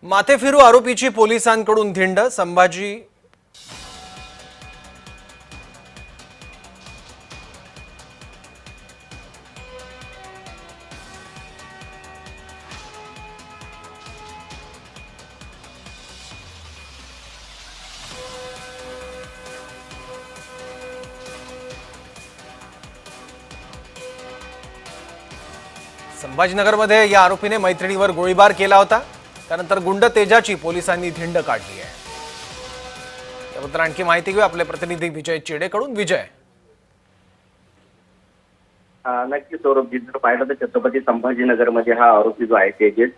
माथेफिरू आरोपीची पोलिसांकडून धिंड। संभाजीनगरमध्ये या आरोपीने मैत्रिणीवर गोळीबार केला होता। त्यानंतर गुंड तेजाची पोलिसांनी धिंड काढली आहे। याबद्दल आणखी माहिती घेऊ आपले प्रतिनिधी विजय चेडेकडून। विजय, नक्की सौरभ जी, जर पाहिलं तर छत्रपती संभाजीनगरमध्ये हा आरोपी जो आहे तेजस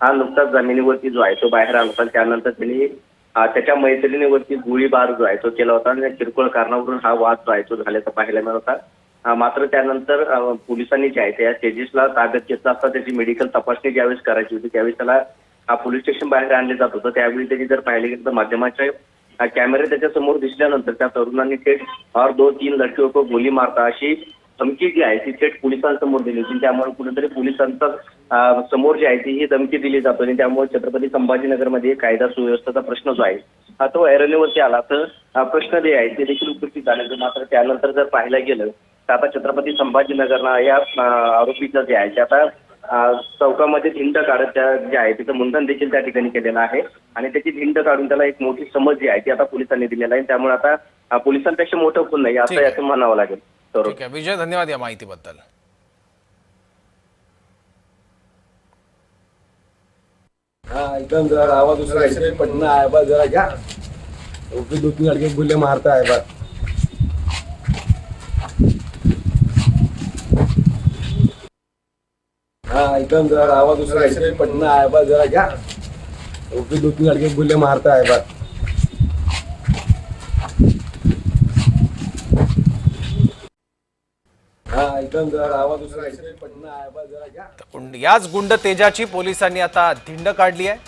हा नुकताच जमिनीवरती जो आहे तो बाहेर आला होता। त्यानंतर त्यांनी त्याच्या मैत्रिणीवरती गोळीबार जो आहे तो केला होता आणि किरकोळ कारणावरून हा वाद जो आहे तो झाल्याचा पाहायला मिळत होता। मात्र त्यानंतर पोलिसांनी जे आहे त्या तेजसला ताब्यात घेतला असता। त्याची मेडिकल तपासणी ज्यावेळेस करायची होती त्यावेळेस त्याला पोलीस स्टेशन बाहेर आणले जात होतं। त्यावेळी त्यांनी जर पाहिले गेलं तर माध्यमाच्या कॅमेरे त्याच्या समोर दिसल्यानंतर त्या तरुणांनी थेट और 2-3 लड़कियों को गोली मारता अशी धमकी जी आहे ती थेट पोलिसांसमोर दिली होती। त्यामुळे कुठेतरी पोलिसांचा समोर जी आहे ती ही धमकी दिली जातो आणि त्यामुळे छत्रपती संभाजीनगरमध्ये कायदा सुव्यवस्थेचा प्रश्न जो आहे तो ऐरणीवरती आला। तर प्रश्न जे आहे ते देखील उपस्थित झाले। मात्र त्यानंतर जर पाहायला गेलं तर आता छत्रपती संभाजीनगरला या आरोपीचं जे आहे ते आता चौकामध्ये धिंड काढत जे आहे तिथं मुंडन देखील त्या ठिकाणी केलेलं आहे आणि त्याची धिंड काढून त्याला एक मोठी समज जी आहे ती आता पोलिसांनी दिलेला आहे। त्यामुळे आता पोलिसांपेक्षा मोठं कोण नाही असं म्हणावं लागेल। ठीक आहे विजय, धन्यवाद या माहितीबद्दल। एकदम जरा आवाज दूसरा ऐसे पटना है बस जरा क्या वो भी 2-3 लड़के गुल्ले मारता है बस। एकदम जरा आवाज दूसरा ऐसे पटना है बस जरा क्या वो भी 2-3 लड़के गुल्ले मारता है बस। एकदम जरा आवाज दूसरा ऐसे पटना है बस जरा क्या। याच गुंड तेजाची पोलिसांनी आता धिंड काढली आहे।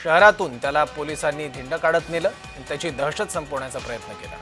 शहरातून त्याला पोलिसांनी धिंड काढत नेलं आणि त्याची दहशत संपवण्याचा प्रयत्न केला।